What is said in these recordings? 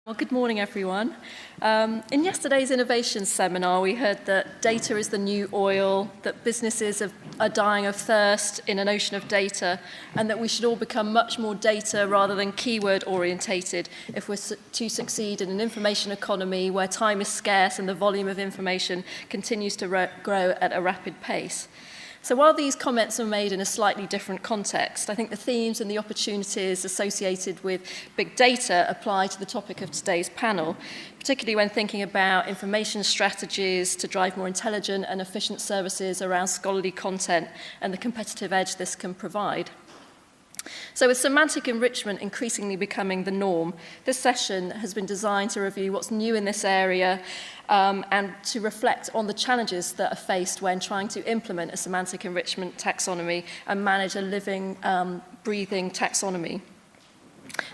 Well, good morning, everyone. In yesterday's innovation seminar, we heard that data is the new oil, that businesses are dying of thirst in an ocean of data, and that we should all become much more data rather than keyword orientated if we're to succeed in an information economy where time is scarce and the volume of information continues to grow at a rapid pace. So while these comments are made in a slightly different context, I think the themes and the opportunities associated with big data apply to the topic of today's panel, particularly when thinking about information strategies to drive more intelligent and efficient services around scholarly content and the competitive edge this can provide. So with semantic enrichment increasingly becoming the norm, this session has been designed to review what's new in this area and to reflect on the challenges that are faced when trying to implement a semantic enrichment taxonomy and manage a living, breathing taxonomy.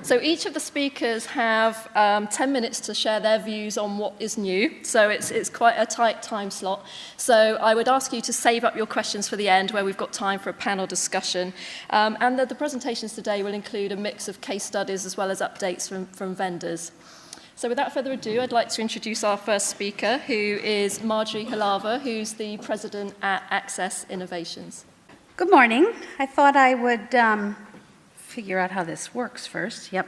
So each of the speakers have 10 minutes to share their views on what is new. So it's quite a tight time slot. So I would ask you to save up your questions for the end where we've got time for a panel discussion. And the presentations today will include a mix of case studies as well as updates from vendors. So without further ado, I'd like to introduce our first speaker, who is Marjorie Hlava, who's the president at Access Innovations. Good morning. I thought I would figure out how this works first. Yep.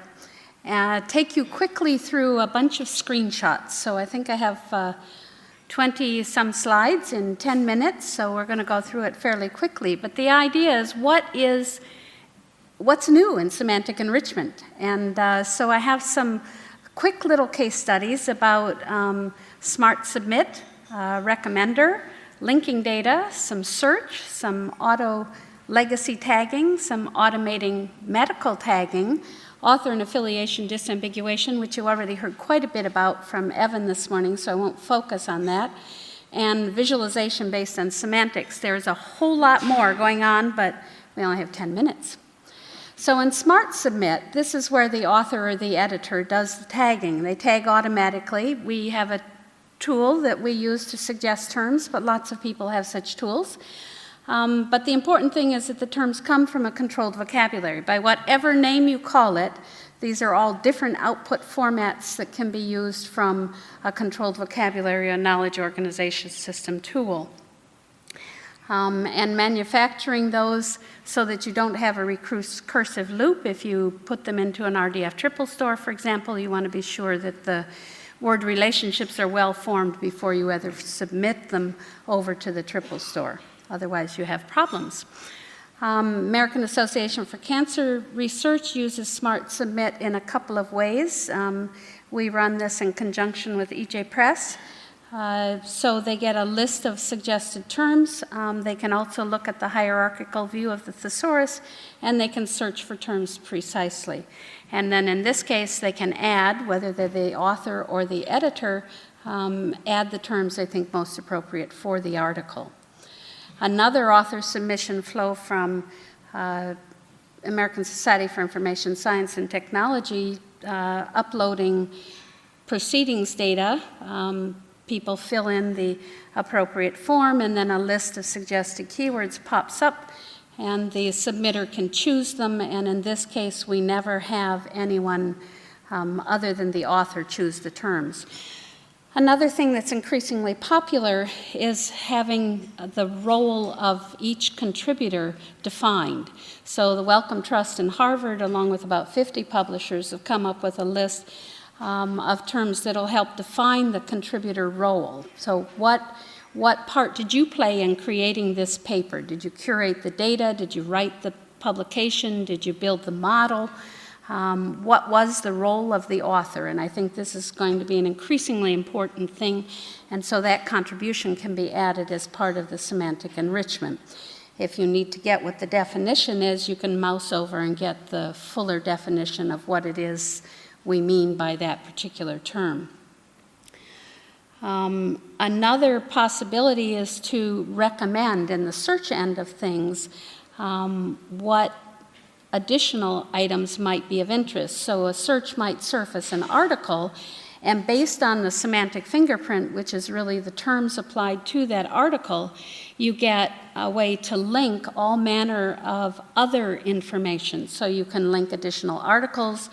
Take you quickly through a bunch of screenshots. So I think I have 20-some slides in 10 minutes, so we're going to go through it fairly quickly. But the idea is what's new in semantic enrichment? And so I have some quick little case studies about smart submit, recommender, linking data, some search, some auto legacy tagging, some automating medical tagging, author and affiliation disambiguation, which you already heard quite a bit about from Evan this morning, so I won't focus on that, and visualization based on semantics. There's a whole lot more going on, but we only have 10 minutes. So in Smart Submit, this is where the author or the editor does the tagging. They tag automatically. We have a tool that we use to suggest terms, but lots of people have such tools. But the important thing is that the terms come from a controlled vocabulary. By whatever name you call it, these are all different output formats that can be used from a controlled vocabulary or knowledge organization system tool. And manufacturing those so that you don't have a recursive loop. If you put them into an RDF triple store, for example, you want to be sure that the word relationships are well formed before you ever submit them over to the triple store. Otherwise, you have problems. American Association for Cancer Research uses Smart Submit in a couple of ways. We run this in conjunction with EJ Press. So they get a list of suggested terms. They can also look at the hierarchical view of the thesaurus, and they can search for terms precisely. And then in this case, they can add, whether they're the author or the editor, add the terms they think most appropriate for the article. Another author submission flow from American Society for Information Science and Technology, uploading proceedings data. People fill in the appropriate form, and then a list of suggested keywords pops up, and the submitter can choose them, and in this case, we never have anyone other than the author choose the terms. Another thing that's increasingly popular is having the role of each contributor defined. So the Wellcome Trust and Harvard, along with about 50 publishers, have come up with a list of terms that will help define the contributor role. So what part did you play in creating this paper? Did you curate the data? Did you write the publication? Did you build the model? What was the role of the author? And I think this is going to be an increasingly important thing, and so that contribution can be added as part of the semantic enrichment. If you need to get what the definition is, you can mouse over and get the fuller definition of what it is we mean by that particular term. Another possibility is to recommend in the search end of things what additional items might be of interest. So a search might surface an article, and based on the semantic fingerprint, which is really the terms applied to that article, you get a way to link all manner of other information. So you can link additional articles,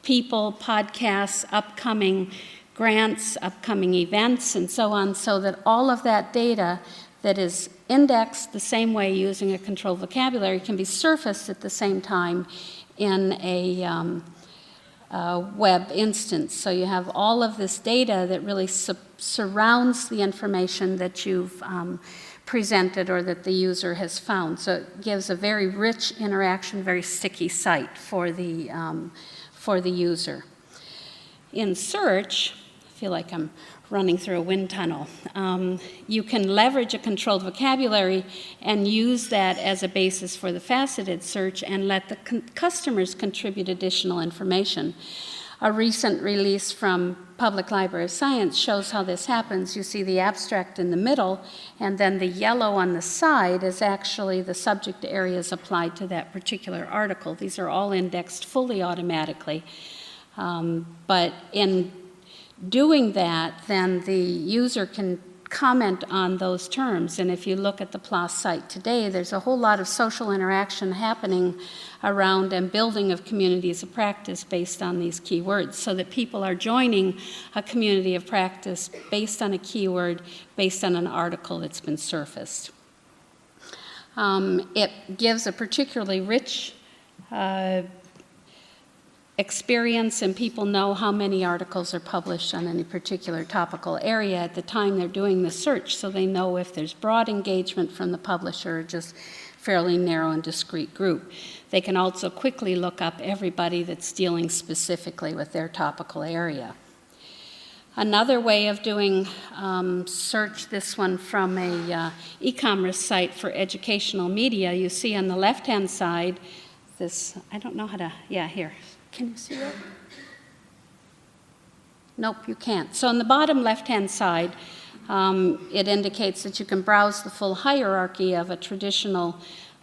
people, podcasts, upcoming grants, upcoming events, and so on, so that all of that data that is indexed the same way using a controlled vocabulary can be surfaced at the same time in a web instance. So you have all of this data that really surrounds the information that you've presented or that the user has found. So it gives a very rich interaction, very sticky site for the user. In search, I feel like I'm running through a wind tunnel. You can leverage a controlled vocabulary and use that as a basis for the faceted search and let the customers contribute additional information. A recent release from Public Library of Science shows how this happens. You see the abstract in the middle, and then the yellow on the side is actually the subject areas applied to that particular article. These are all indexed fully automatically. But in doing that, then the user can comment on those terms. And if you look at the PLOS site today, there's a whole lot of social interaction happening around and building of communities of practice based on these keywords, so that people are joining a community of practice based on a keyword, based on an article that's been surfaced. It gives a particularly rich experience, and people know how many articles are published on any particular topical area at the time they're doing the search, so they know if there's broad engagement from the publisher or just fairly narrow and discrete group. They can also quickly look up everybody that's dealing specifically with their topical area. Another way of doing search, this one from a e-commerce site for educational media, you see on the left-hand side this, I don't know how to, yeah, here. Can you see that? Nope, you can't. So on the bottom left-hand side, it indicates that you can browse the full hierarchy of a traditional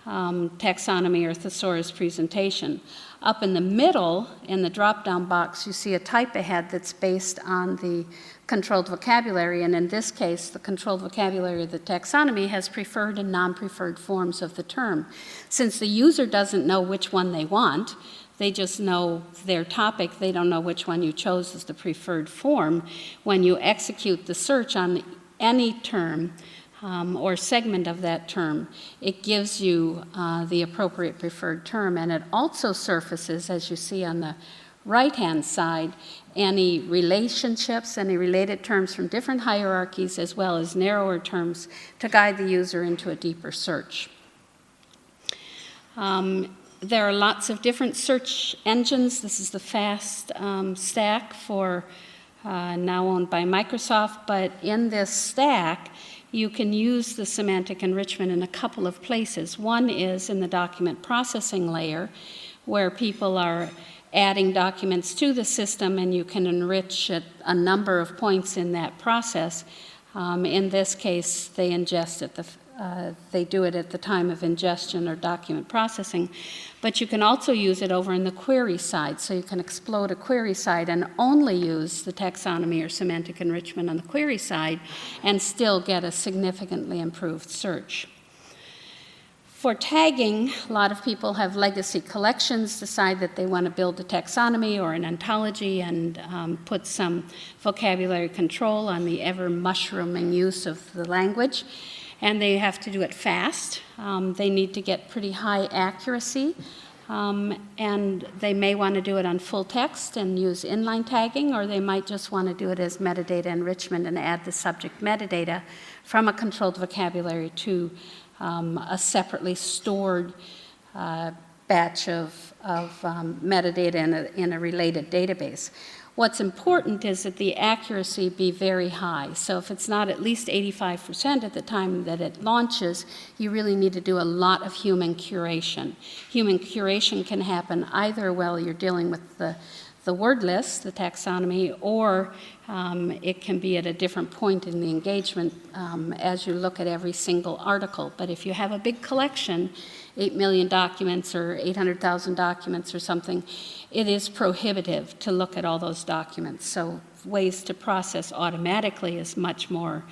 taxonomy or thesaurus presentation. Up in the middle, in the drop-down box, you see a type ahead that's based on the controlled vocabulary, and in this case, the controlled vocabulary of the taxonomy has preferred and non-preferred forms of the term. Since the user doesn't know which one they want, they just know their topic. They don't know which one you chose as the preferred form. When you execute the search on any term or segment of that term, it gives you the appropriate preferred term, and it also surfaces, as you see on the right-hand side, any relationships, any related terms from different hierarchies, as well as narrower terms to guide the user into a deeper search. There are lots of different search engines. This is the FAST stack for now owned by Microsoft, but in this stack, you can use the semantic enrichment in a couple of places. One is in the document processing layer, where people are adding documents to the system, and you can enrich at a number of points in that process. In this case, they ingest at they do it at the time of ingestion or document processing. But you can also use it over in the query side. So you can explode a query side and only use the taxonomy or semantic enrichment on the query side and still get a significantly improved search. For tagging, a lot of people have legacy collections, decide that they want to build a taxonomy or an ontology and put some vocabulary control on the ever-mushrooming use of the language. And they have to do it fast. They need to get pretty high accuracy, and they may want to do it on full text and use inline tagging, or they might just want to do it as metadata enrichment and add the subject metadata from a controlled vocabulary to a separately stored batch of metadata in a related database. What's important is that the accuracy be very high. So if it's not at least 85% at the time that it launches, you really need to do a lot of human curation. Human curation can happen either while you're dealing with the word list, the taxonomy, or it can be at a different point in the engagement as you look at every single article. But if you have a big collection, 8 million documents or 800,000 documents or something, it is prohibitive to look at all those documents. So ways to process automatically is much more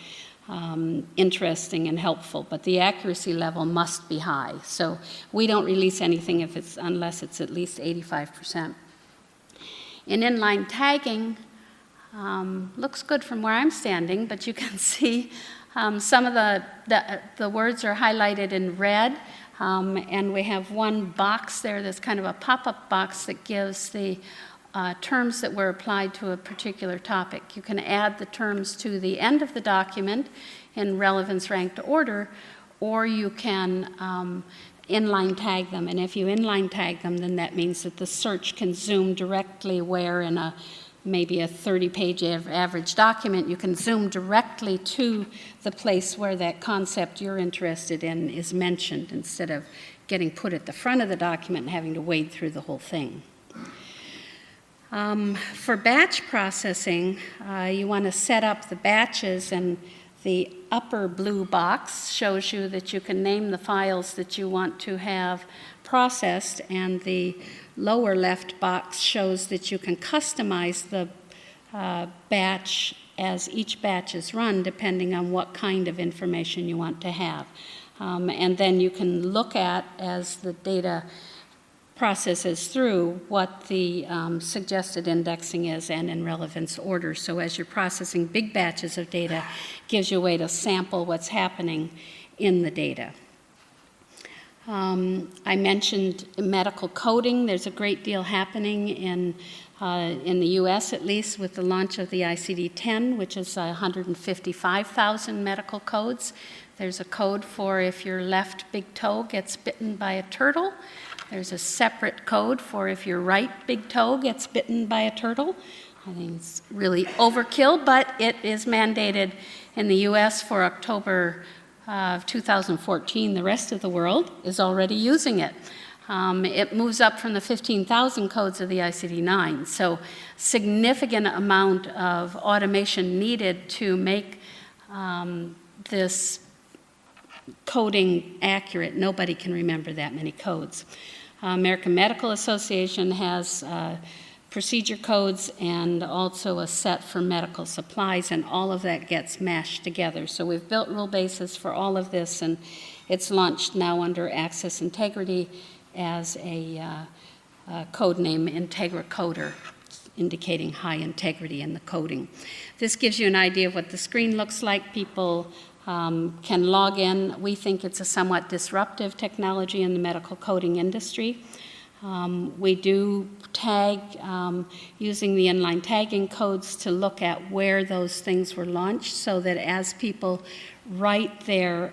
interesting and helpful, but the accuracy level must be high. So we don't release anything unless it's at least 85%. In inline tagging, looks good from where I'm standing, but you can see some of the words are highlighted in red, and we have one box there that's kind of a pop-up box that gives the terms that were applied to a particular topic. You can add the terms to the end of the document in relevance ranked order, or you can inline tag them. And if you inline tag them, then that means that the search can zoom directly where in maybe a 30-page average document, you can zoom directly to the place where that concept you're interested in is mentioned instead of getting put at the front of the document and having to wade through the whole thing. For batch processing, you want to set up the batches, and the upper blue box shows you that you can name the files that you want to have processed, and the lower left box shows that you can customize the batch as each batch is run depending on what kind of information you want to have. And then you can look at, as the data processes through, what the suggested indexing is and in relevance order. So as you're processing big batches of data, it gives you a way to sample what's happening in the data. I mentioned medical coding. There's a great deal happening in the U.S. at least with the launch of the ICD-10, which is 155,000 medical codes. There's a code for if your left big toe gets bitten by a turtle. There's a separate code for if your right big toe gets bitten by a turtle. I think it's really overkill, but it is mandated in the U.S. for October of 2014. The rest of the world is already using it. It moves up from the 15,000 codes of the ICD-9. So significant amount of automation needed to make this coding accurate. Nobody can remember that many codes. American Medical Association has procedure codes and also a set for medical supplies, and all of that gets mashed together. So we've built rule bases for all of this, and it's launched now under Access Integrity as a code name, IntegraCoder, indicating high integrity in the coding. This gives you an idea of what the screen looks like. People can log in. We think it's a somewhat disruptive technology in the medical coding industry. We do tag using the inline tagging codes to look at where those things were launched, so that as people write their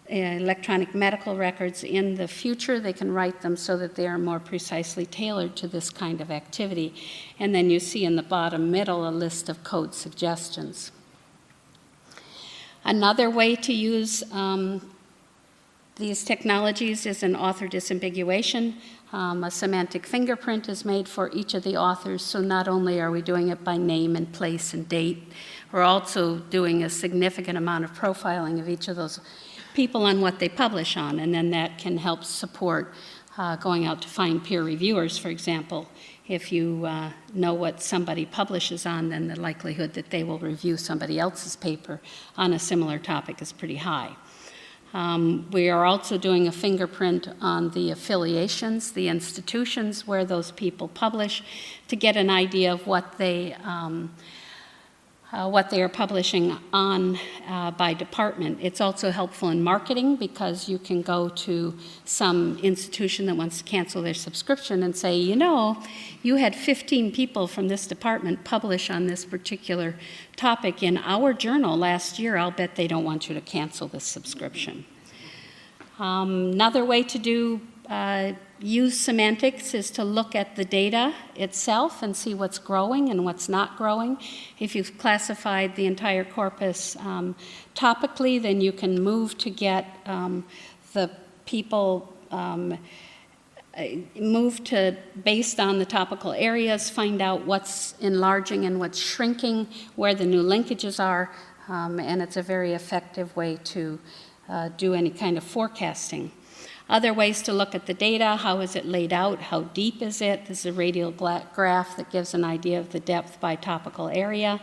electronic medical records in the future, they can write them so that they are more precisely tailored to this kind of activity. And then you see in the bottom middle a list of code suggestions. Another way to use these technologies is an author disambiguation. A semantic fingerprint is made for each of the authors, so not only are we doing it by name and place and date, we're also doing a significant amount of profiling of each of those people on what they publish on, and then that can help support going out to find peer reviewers, for example. If you know what somebody publishes on, then the likelihood that they will review somebody else's paper on a similar topic is pretty high. We are also doing a fingerprint on the affiliations, the institutions where those people publish, to get an idea of what they are publishing on by department. It's also helpful in marketing, because you can go to some institution that wants to cancel their subscription and say, you know, you had 15 people from this department publish on this particular topic in our journal last year. I'll bet they don't want you to cancel this subscription. Another way to use semantics is to look at the data itself and see what's growing and what's not growing. If you've classified the entire corpus topically, then you can move to get the people based on the topical areas, find out what's enlarging and what's shrinking, where the new linkages are, and it's a very effective way to do any kind of forecasting. Other ways to look at the data: how is it laid out? How deep is it? This is a radial graph that gives an idea of the depth by topical area.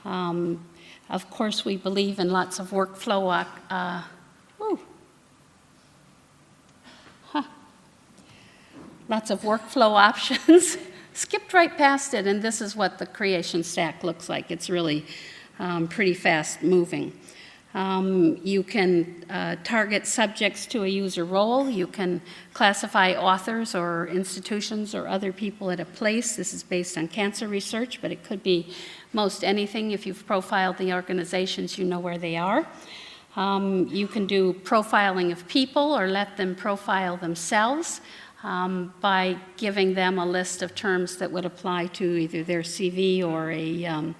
Of course, we believe in lots of workflow lots of workflow options. skipped right past it, and this is what the creation stack looks like. It's really pretty fast moving. You can target subjects to a user role. You can classify authors or institutions or other people at a place. This is based on cancer research, but it could be most anything. If you've profiled the organizations, you know where they are. You can do profiling of people or let them profile themselves by giving them a list of terms that would apply to either their CV or a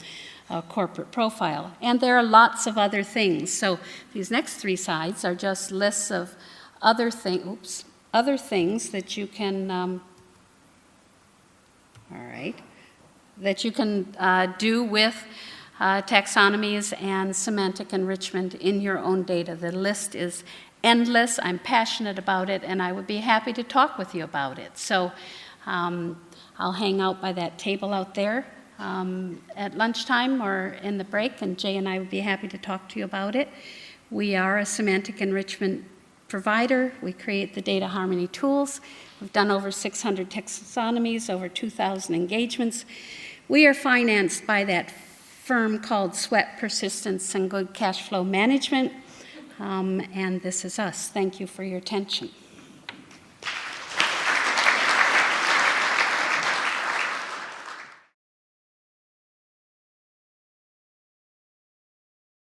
corporate profile. And there are lots of other things. So these next 3 sides are just lists of other things that you can, that you can do with taxonomies and semantic enrichment in your own data. The list is endless. I'm passionate about it, and I would be happy to talk with you about it. So I'll hang out by that table out there at lunchtime or in the break, and Jay and I would be happy to talk to you about it. We are a semantic enrichment provider. We create the data harmony tools. We've done over 600 taxonomies, over 2,000 engagements. We are financed by that firm called Sweat, Persistence, and Good Cash Flow Management, and this is us. Thank you for your attention.